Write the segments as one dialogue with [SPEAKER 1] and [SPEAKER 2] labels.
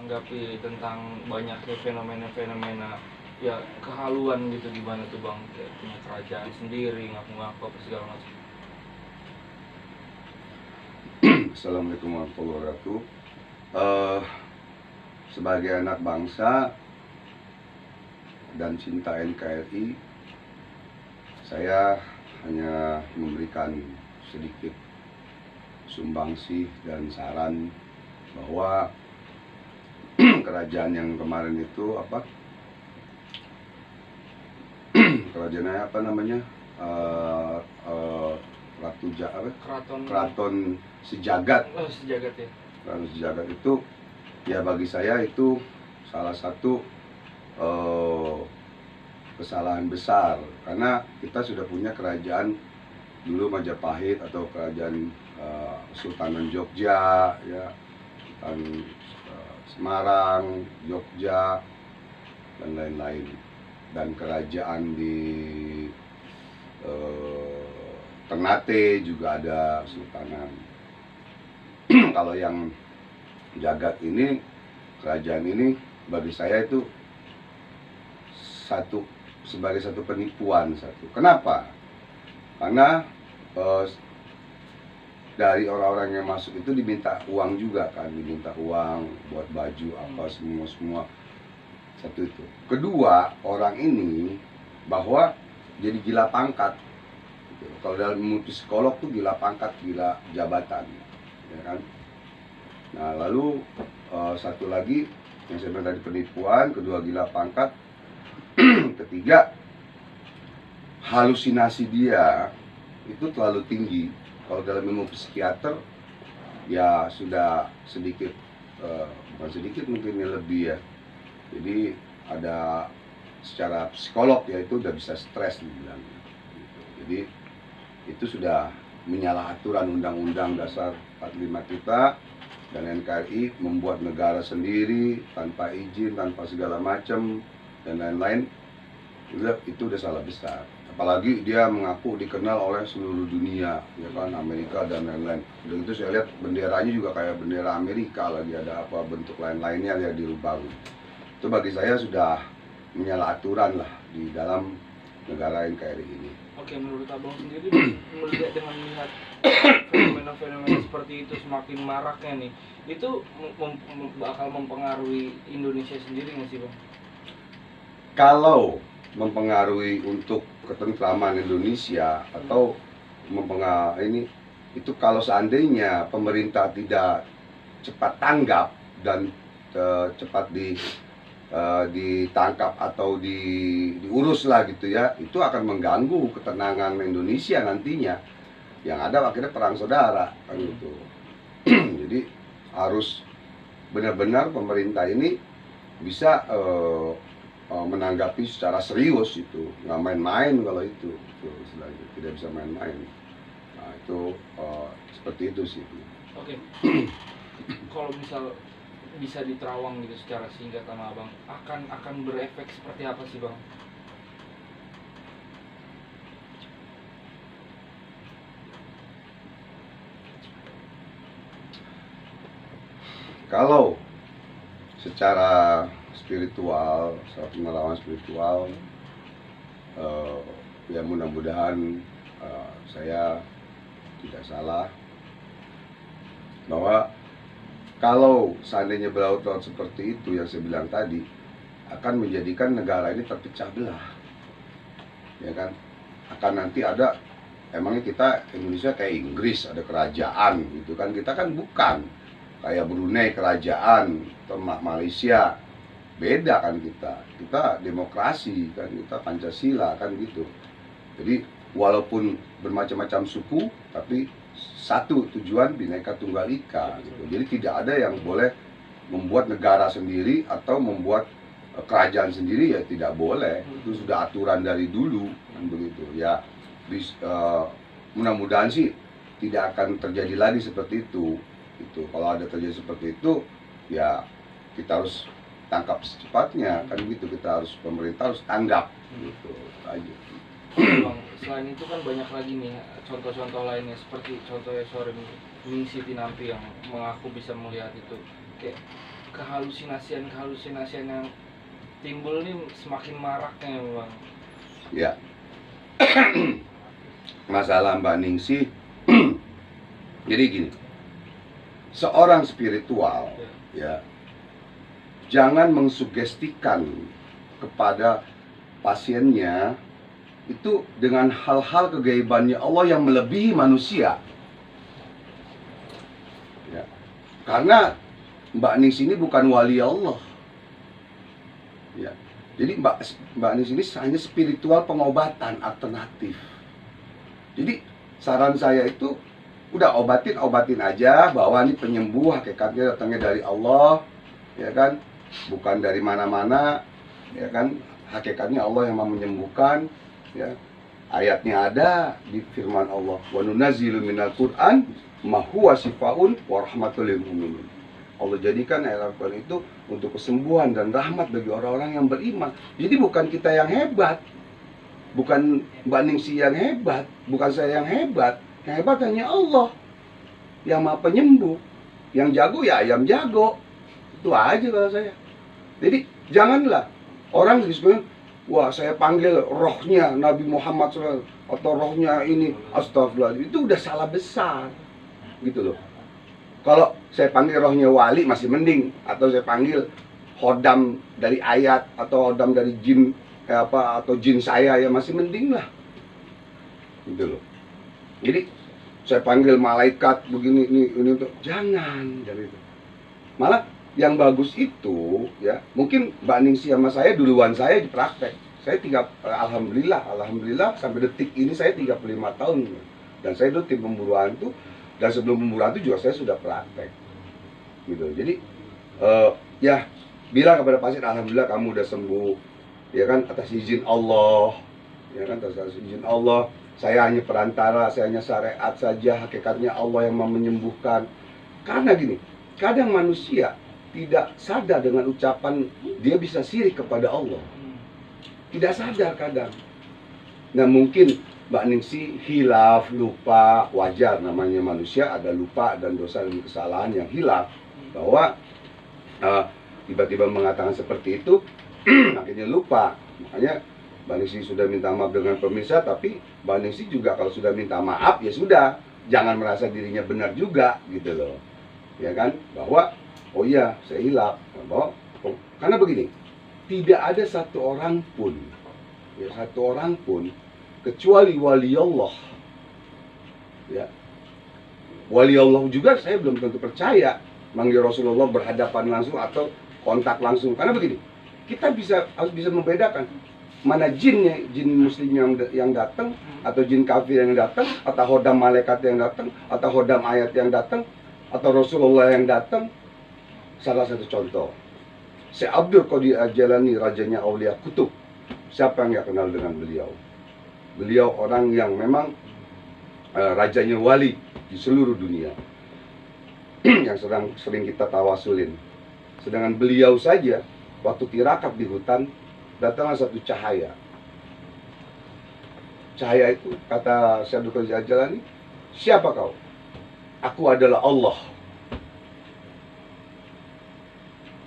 [SPEAKER 1] menanggapi tentang banyaknya fenomena-fenomena ya kehaluan gitu di mana tuh Bang, kayak punya kerajaan sendiri, ngaku-ngaku apa segala macam.
[SPEAKER 2] Assalamualaikum warahmatullahi wabarakatuh. Sebagai anak bangsa dan cinta NKRI, saya hanya memberikan sedikit sumbangsih dan saran bahwa kerajaan yang kemarin itu kerajaannya apa namanya, Keraton Sejagat.
[SPEAKER 1] Sejagat ya.
[SPEAKER 2] Keraton Sejagat itu ya bagi saya itu salah satu kesalahan besar, karena kita sudah punya kerajaan dulu Majapahit atau kerajaan Sultanan Jogja ya, Semarang, Jogja dan lain-lain, dan kerajaan di Ternate juga ada sultanan. Kalau yang Jagat ini, kerajaan ini bagi saya itu sebagai satu penipuan. Kenapa? Karena dari orang-orang yang masuk itu diminta uang juga kan, diminta uang buat baju apa semua satu itu. Kedua, orang ini bahwa jadi gila pangkat. Kalau dalam ilmu psikolog tuh gila pangkat, gila jabatan, ya kan. Nah lalu satu lagi yang saya bilang tadi penipuan, kedua gila pangkat, ketiga halusinasi dia itu terlalu tinggi. Kalau dalam ilmu psikiater ya sudah sedikit, bukan sedikit mungkin lebih ya. Jadi ada secara psikolog ya itu udah bisa stres dibilang. Jadi itu sudah menyalah aturan Undang-Undang Dasar 45 kita, dan NKRI membuat negara sendiri tanpa izin, tanpa segala macam dan lain-lain. Itu udah salah besar. Apalagi dia mengaku dikenal oleh seluruh dunia, ya kan, Amerika dan lain-lain. Udah itu saya lihat benderanya juga kayak bendera Amerika, lagi ada apa bentuk lain-lainnya yang dirubah. Itu bagi saya sudah menyalah aturan lah di dalam negara NKRI ini.
[SPEAKER 1] Oke, menurut Abang sendiri melihat fenomena-fenomena seperti itu semakin maraknya nih, itu bakal mempengaruhi Indonesia sendiri nggak sih Bang?
[SPEAKER 2] Kalau mempengaruhi untuk ketentraman Indonesia atau mempengaruhi itu kalau seandainya pemerintah tidak cepat tanggap dan cepat ditangkap atau diurus lah gitu ya, itu akan mengganggu ketenangan Indonesia nantinya. Yang ada akhirnya perang saudara kan gitu. Jadi harus benar-benar pemerintah ini bisa menanggapi secara serius, itu nggak main-main. Kalau itu istilahnya tidak bisa main-main. Nah itu seperti itu sih.
[SPEAKER 1] Oke. Kalau misal bisa diterawang gitu secara singkat sama Abang, akan berefek seperti apa sih Bang?
[SPEAKER 2] Kalau secara spiritual, secara pengalaman spiritual, ya mudah-mudahan saya tidak salah bahwa kalau seandainya berlaut-laut seperti itu yang saya bilang tadi, akan menjadikan negara ini terpecah belah, ya kan. Akan nanti ada, emangnya kita Indonesia kayak Inggris ada kerajaan gitu kan, kita kan bukan kayak Brunei kerajaan atau Malaysia, beda kan. Kita demokrasi kan, kita Pancasila kan gitu. Jadi walaupun bermacam-macam suku, tapi satu tujuan Bhinneka Tunggal Ika gitu. Jadi tidak ada yang boleh membuat negara sendiri atau membuat kerajaan sendiri, ya tidak boleh. Itu sudah aturan dari dulu kan begitu ya. Mudah-mudahan sih tidak akan terjadi lagi seperti itu. Kalau ada terjadi seperti itu ya kita harus tangkap secepatnya kan gitu. Pemerintah harus tanggap gitu aja.
[SPEAKER 1] Bang, selain itu kan banyak lagi nih contoh-contoh lainnya, seperti contohnya Ning Siti Nampi yang mengaku bisa melihat itu. Kayak kehalusinasian yang timbul nih semakin maraknya Bang.
[SPEAKER 2] Ya. Masalah Mbak Ningsih. Jadi gini, seorang spiritual ya jangan mengsugestikan kepada pasiennya itu dengan hal-hal kegaibannya Allah yang melebihi manusia. Ya. Karena Mbak Ningsih ini bukan wali Allah. Ya. Jadi Mbak Ningsih ini hanya spiritual pengobatan alternatif. Jadi saran saya itu udah obatin aja bahwa ini penyembuh, hakikatnya datangnya dari Allah, ya kan, bukan dari mana-mana, ya kan, hakikatnya Allah yang mau menyembuhkan, ya. Ayatnya ada di firman Allah, wa nunazzilu minal Qur'an ma huwa shifaa'un wa rahmatul lil mu'minin. Allah jadikan ayat Al-Quran itu untuk kesembuhan dan rahmat bagi orang-orang yang beriman. Jadi bukan kita yang hebat, bukan Mbak Ningsih yang hebat, bukan saya yang hebat. Yang hebat hanya Allah yang maha penyembuh. Yang jago ya ayam jago. Itu aja kalau saya. Jadi janganlah orang disebut, wah saya panggil rohnya Nabi Muhammad SAW atau rohnya ini, astagfirullah. Itu udah salah besar gitu loh. Kalau saya panggil rohnya wali masih mending, atau saya panggil hodam dari ayat atau hodam dari jin atau jin saya ya masih mending lah gitu loh. Jadi saya panggil malaikat begini ini untuk jangan dari itu. Malah yang bagus itu ya, mungkin Mbak Ningsih sama saya duluan saya di praktek. Saya alhamdulillah sampai detik ini saya 35 tahun dan saya itu tim pemburuan itu, dan sebelum pemburuan itu juga saya sudah praktek gitu. Jadi ya bilang kepada pasien, alhamdulillah kamu udah sembuh, ya kan, atas izin Allah, ya kan, atas izin Allah. Saya hanya perantara, saya hanya syariat saja, hakikatnya Allah yang mau menyembuhkan. Karena gini, kadang manusia tidak sadar dengan ucapan dia bisa syirik kepada Allah. Tidak sadar kadang. Nah mungkin Mbak Ningsih hilaf, lupa, wajar, namanya manusia, ada lupa dan dosa dan kesalahan yang hilaf. Bahwa tiba-tiba mengatakan seperti itu, akhirnya lupa. Makanya Mbak Ningsih sudah minta maaf dengan pemirsa, tapi Mbak Ningsih juga kalau sudah minta maaf ya sudah, jangan merasa dirinya benar juga gitu loh, ya kan, bahwa oh iya saya hilaf, bahwa karena begini, tidak ada satu orang pun kecuali wali Allah, ya wali Allah juga saya belum tentu percaya manggil Rasulullah berhadapan langsung atau kontak langsung, karena begini, kita harus bisa membedakan mana jinnya, jin muslim yang datang, atau jin kafir yang datang, atau hodam malaikat yang datang, atau hodam ayat yang datang, atau Rasulullah yang datang. Salah satu contoh, Syekh Abdul Qadir Al-Jilani, rajanya Aulia Kutub. Siapa yang nggak kenal dengan beliau? Beliau orang yang memang rajanya wali di seluruh dunia yang sering kita tawasulin. Sedangkan beliau saja waktu tirakat di hutan, datanglah satu cahaya. Cahaya itu kata Syekh Abdul Qadir Al-Jilani, siapa kau? Aku adalah Allah.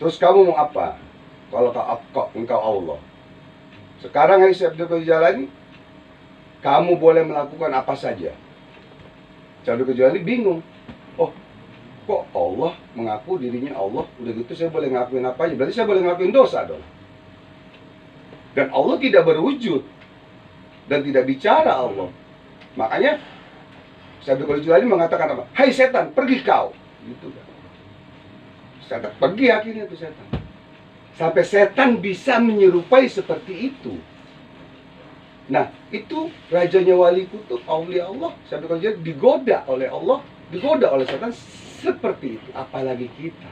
[SPEAKER 2] Terus kamu mau apa? Kalau engkau Allah. Sekarang hai Syekh Abdul Qadir Al-Jilani, kamu boleh melakukan apa saja. Syekh Abdul Qadir Al-Jilani bingung. Oh, kok Allah mengaku dirinya Allah? Udah gitu saya boleh ngelakuin apa aja? Berarti saya boleh ngelakuin dosa dong. Dan Allah tidak berwujud dan tidak bicara Allah. Makanya Syekh Abdul Qadir Jilani mengatakan apa? Hai setan, pergi kau. Gitu kan. Setan pergi akhirnya tuh setan. Sampai setan bisa menyerupai seperti itu. Nah, itu rajanya wali kutub, aulia Allah, Syekh Abdul Qadir digoda oleh Allah, digoda oleh setan seperti itu. Apalagi kita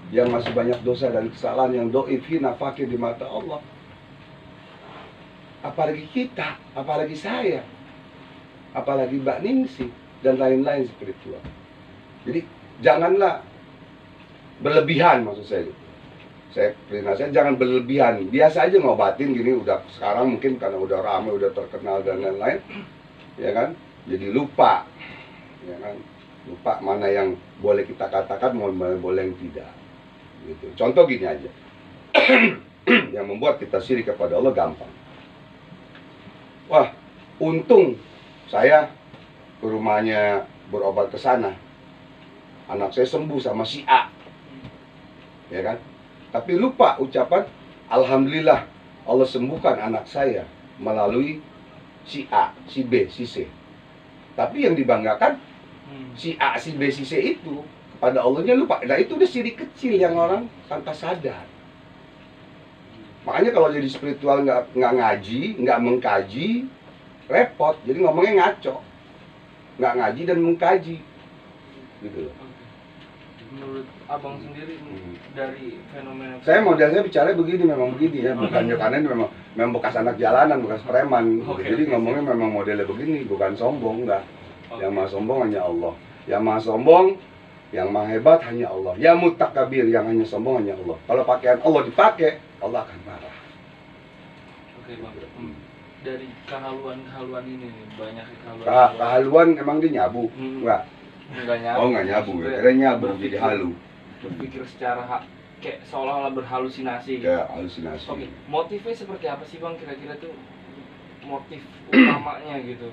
[SPEAKER 2] yang masih banyak dosa dan kesalahan, yang doif, hina, fakir di mata Allah. Apalagi kita, apalagi saya, apalagi Mbak Ningsih dan lain-lain spiritual. Jadi janganlah berlebihan, maksud saya. Saya jangan berlebihan. Biasa aja ngobatin gini, udah sekarang mungkin karena udah ramai, udah terkenal dan lain-lain, ya kan? Jadi lupa, ya kan? Lupa mana yang boleh kita katakan, mana boleh yang tidak. Gitu. Contoh gini aja. Yang membuat kita syirik kepada Allah gampang. Wah, untung saya ke rumahnya berobat ke sana. Anak saya sembuh sama si A. Ya kan? Tapi lupa ucapan alhamdulillah Allah sembuhkan anak saya melalui si A, si B, si C. Tapi yang dibanggakan si A, si B, si C itu kepada Allahnya lupa. Nah itu udah syirik kecil yang orang tanpa sadar. Makanya kalau jadi spiritual nggak ngaji, nggak mengkaji, repot. Jadi ngomongnya ngaco, nggak ngaji dan mengkaji, gitu loh.
[SPEAKER 1] Menurut abang sendiri dari fenomena
[SPEAKER 2] Saya modelnya bicara begini, memang begini ya, bukan karena ini memang bekas anak jalanan, bekas preman. Jadi ngomongnya memang modelnya begini, bukan sombong, enggak. Yang maha sombong hanya Allah. Yang maha sombong, yang maha hebat hanya Allah. Ya mutakabir, yang hanya sombong hanya Allah. Kalau pakaian Allah dipakai, Allah akan marah.
[SPEAKER 1] Oke bang. Dari kehaluan ini nih, banyak kehaluan.
[SPEAKER 2] Kehaluan emang dia nyabu? Enggak.
[SPEAKER 1] Enggak nyabu.
[SPEAKER 2] Oh enggak nyabu, kira nyabu jadi halu.
[SPEAKER 1] Berpikir secara kayak seolah-olah berhalusinasi.
[SPEAKER 2] Kayak halusinasi.
[SPEAKER 1] Oke, motifnya seperti apa sih bang kira-kira tuh motif utamanya gitu?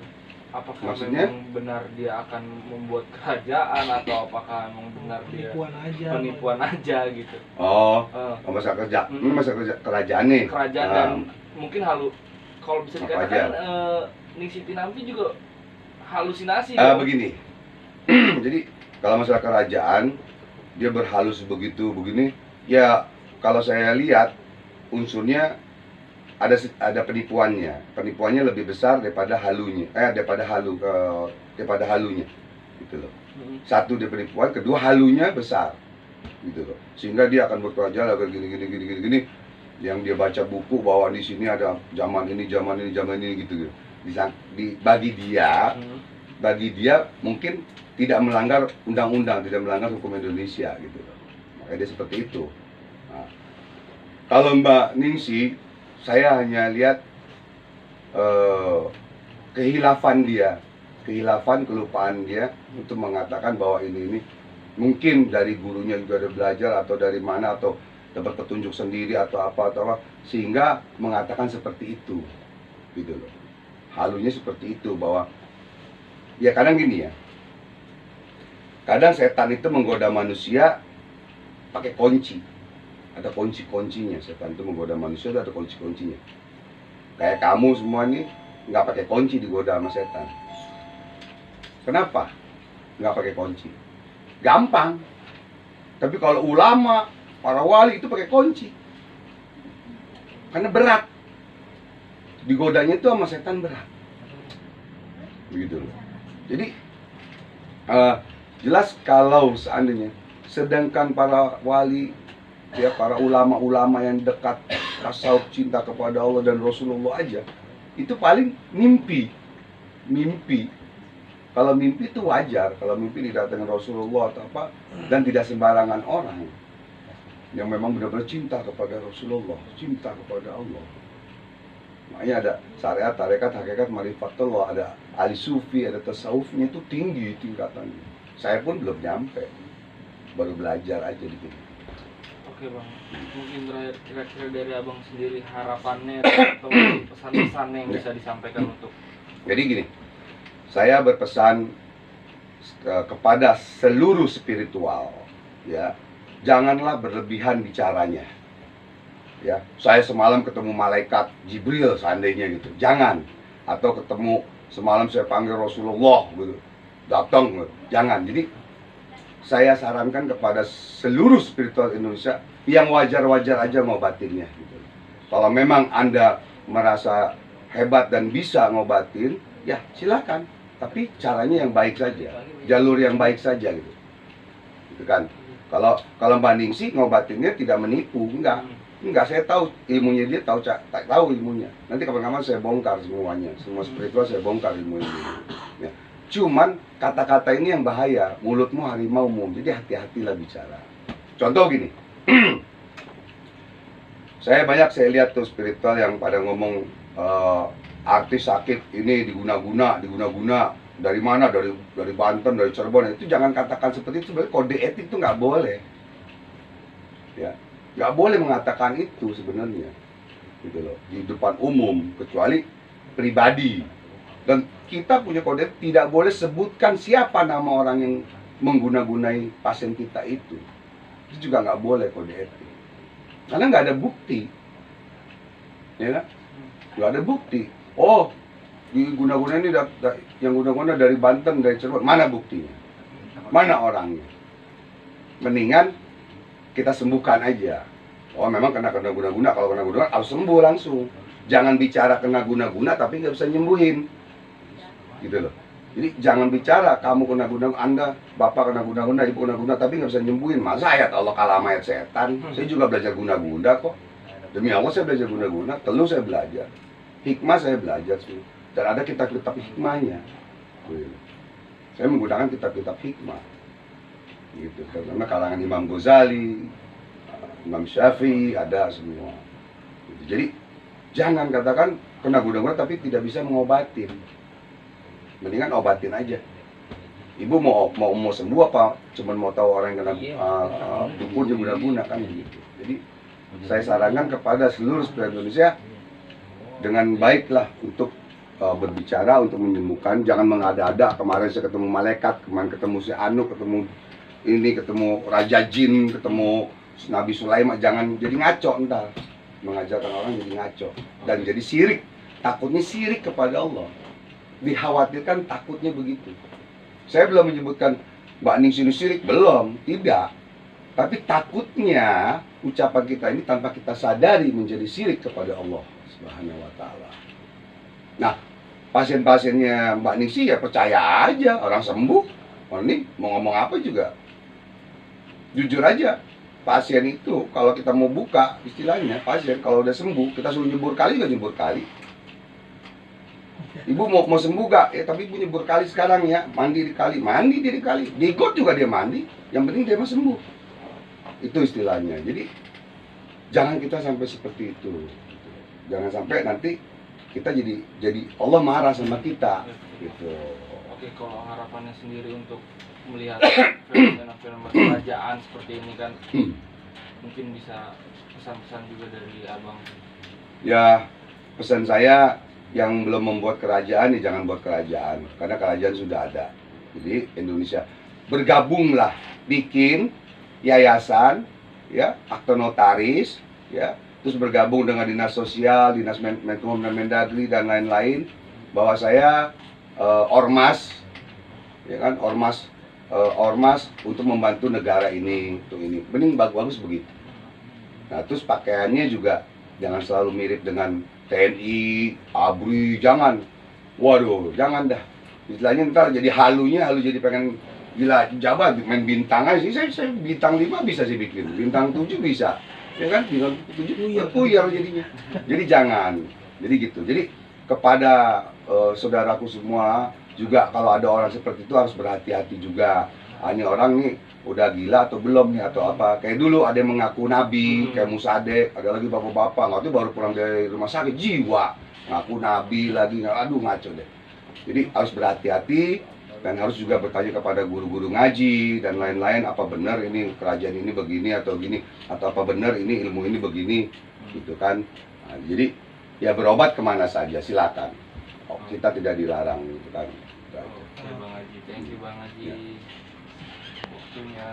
[SPEAKER 1] Apakah
[SPEAKER 2] Maksudnya?
[SPEAKER 1] memang benar dia akan membuat kerajaan atau apakah memang benar dia penipuan aja gitu?
[SPEAKER 2] Oh, masalah kerja. Ini masalah kerajaan nih.
[SPEAKER 1] Kerajaan dan mungkin kalau bisa
[SPEAKER 2] Apa
[SPEAKER 1] dikatakan Ning Siti Nampi juga halusinasi.
[SPEAKER 2] Begini. Jadi kalau masalah kerajaan dia berhalus begitu begini, ya kalau saya lihat unsurnya ada penipuannya. Penipuannya lebih besar daripada halunya. Daripada halunya. Gitu loh. Satu dia penipuan, kedua halunya besar. Gitu loh. Sehingga dia akan berkerajaan agar gini. Yang dia baca buku bahwa di sini ada zaman ini gitu. Bagi dia mungkin tidak melanggar undang-undang, tidak melanggar hukum Indonesia gitu loh. Makanya dia seperti itu. Nah, kalau Mbak Ningsi, saya hanya lihat kehilafan dia, kelupaan dia untuk mengatakan bahwa ini mungkin dari gurunya juga ada belajar atau dari mana atau dapat petunjuk sendiri atau apa sehingga mengatakan seperti itu, gitu loh. Halunya seperti itu bahwa ya kadang gini ya, kadang setan itu menggoda manusia pakai kunci. Ada kunci-kuncinya, setan itu menggoda manusia ada kunci-kuncinya. Kayak kamu semua nih nggak pakai kunci digoda sama setan. Kenapa nggak pakai kunci? Gampang. Tapi kalau ulama, para wali itu pakai kunci. Karena berat. Digodanya itu sama setan berat. Begitu loh. Jadi jelas kalau seandainya sedangkan para wali ya para ulama-ulama yang dekat tasawuf cinta kepada Allah dan Rasulullah aja itu paling mimpi. Kalau mimpi itu wajar, kalau mimpi didatangkan Rasulullah atau apa dan tidak sembarangan orang yang memang benar-benar cinta kepada Rasulullah, cinta kepada Allah. Makanya ada syariat, tarekat, hakikat, marifatullah, ada ahli sufi, ada tasawufnya itu tinggi tingkatannya. Saya pun belum nyampe, baru belajar aja dikit.
[SPEAKER 1] Oke bang, mungkin terakhir kira-kira dari abang sendiri harapannya atau pesan-pesan yang bisa disampaikan untuk.
[SPEAKER 2] Jadi gini, saya berpesan kepada seluruh spiritual, ya, janganlah berlebihan bicaranya. Ya, saya semalam ketemu malaikat Jibril seandainya gitu, jangan. Atau ketemu semalam saya panggil Rasulullah gitu, datang gitu. Jangan. Jadi saya sarankan kepada seluruh spiritual Indonesia yang wajar-wajar aja ngobatinnya gitu. Kalau memang Anda merasa hebat dan bisa ngobatin, ya silakan. Tapi caranya yang baik saja, jalur yang baik saja gitu. Gitu kan. Kalau Mbak Ningsi ngobatinnya tidak menipu, enggak, saya tahu ilmunya dia, tahu ilmunya. Nanti kapan-kapan saya bongkar semuanya, semua spiritual saya bongkar ilmunya. Ya. Cuman kata-kata ini yang bahaya, mulutmu harimaumu, jadi hati-hatilah bicara. Contoh gini, saya lihat tuh spiritual yang pada ngomong artis sakit ini diguna-guna, dari mana, dari Banten, dari Cirebon, itu jangan katakan seperti itu, sebenarnya kode etik itu nggak boleh. ya nggak boleh mengatakan itu sebenarnya, gitu loh, di depan umum kecuali pribadi. Dan kita punya kode etik, tidak boleh sebutkan siapa nama orang yang mengguna-gunai pasien kita itu juga nggak boleh kode etik, karena nggak ada bukti, ya kan? Nggak ada bukti. Oh, diguna-guna ini yang guna-guna dari Banten, dari Cirebon, mana buktinya, mana orangnya? Mendingan kita sembuhkan aja. Oh, memang kena guna-guna, kalau kena guna harus sembuh langsung. Jangan bicara kena guna-guna tapi nggak bisa nyembuhin, gitu loh. Jadi jangan bicara kamu kena guna, Anda bapak kena guna-guna, ibu kena guna tapi nggak bisa nyembuhin. Masa ayat Allah kalah sama ayat setan? Saya juga belajar guna-guna kok. Demi Allah saya belajar guna-guna, telur saya belajar, hikmah saya belajar sih. Dan ada kitab-kitab hikmahnya. Saya menggunakan kitab-kitab hikmah, gitu. Karena kalangan Imam Ghazali, Imam Syafi'i ada semua. Gitu. Jadi jangan katakan kena guna-guna tapi tidak bisa mengobatin. Mendingan obatin aja. Ibu mau sembuh apa cuman mau tahu orang yang kena dukun yang guna-guna kan gitu. Jadi saya sarankan kepada seluruh spesialis Indonesia dengan baiklah untuk berbicara, untuk menyembuhkan. Jangan mengada-ada. Kemarin saya ketemu malaikat, kemarin ketemu si Anu, ketemu ini, ketemu Raja Jin, ketemu Nabi Sulaiman. Jangan jadi ngaco ntar, mengajarkan orang jadi ngaco dan jadi syirik. Takutnya syirik kepada Allah. Dikhawatirkan takutnya begitu. Saya belum menyebutkan Mbak Ningsi ini syirik, belum, tidak. Tapi takutnya ucapan kita ini tanpa kita sadari menjadi syirik kepada Allah Subhanahu wa Ta'ala. Nah, pasien-pasiennya Mbak Ningsi ya percaya aja, orang sembuh. Oh, ini mau ngomong apa juga, jujur aja. Pasien itu kalau kita mau buka, istilahnya pasien kalau udah sembuh kita suruh nyebur kali juga nyebur kali. Ibu mau sembuh gak? Ya tapi ibu nyebur kali sekarang ya, mandi di kali, di got juga dia mandi. Yang penting dia mau sembuh. Itu istilahnya. Jadi jangan kita sampai seperti itu. Jangan sampai nanti kita jadi Allah marah sama kita. Gitu.
[SPEAKER 1] Oke, kalau harapannya sendiri untuk melihat fenomena-fenomena kerajaan seperti ini kan, mungkin bisa pesan-pesan juga dari abang.
[SPEAKER 2] Ya, pesan saya yang belum membuat kerajaan ya jangan buat kerajaan, karena kerajaan sudah ada. Jadi Indonesia bergabunglah, bikin yayasan, ya, akte notaris, ya, terus bergabung dengan dinas sosial, dinas Menkumham dan Mendagri dan lain-lain. Bahwa saya ormas, ya kan, ormas untuk membantu negara ini, untuk ini. Mending bagus begitu. Nah, terus pakaiannya juga jangan selalu mirip dengan TNI, ABRI, jangan. Waduh, jangan dah. Istilahnya ntar jadi halu jadi pengen gila jabat, main bintang aja sih. Saya bintang 5 bisa sih bikin, bintang 7 bisa. Ya kan, bintang 7 puyar jadinya. Jadi jangan. Jadi gitu. Jadi kepada saudaraku semua juga, kalau ada orang seperti itu harus berhati-hati juga. Ini orang nih udah gila atau belum nih atau apa. Kayak dulu ada yang mengaku nabi, kayak Musadek, ada lagi bapak-bapak nggak tuh baru pulang dari rumah sakit jiwa ngaku nabi lagi, aduh ngaco deh. Jadi harus berhati-hati dan harus juga bertanya kepada guru-guru ngaji dan lain-lain, apa benar ini kerajaan ini begini atau gini, atau apa benar ini ilmu ini begini, gitu kan. Nah, jadi ya berobat kemana saja silakan, kita tidak dilarang, gitu kan.
[SPEAKER 1] Oke Bang Haji, thank you Bang Haji, waktunya.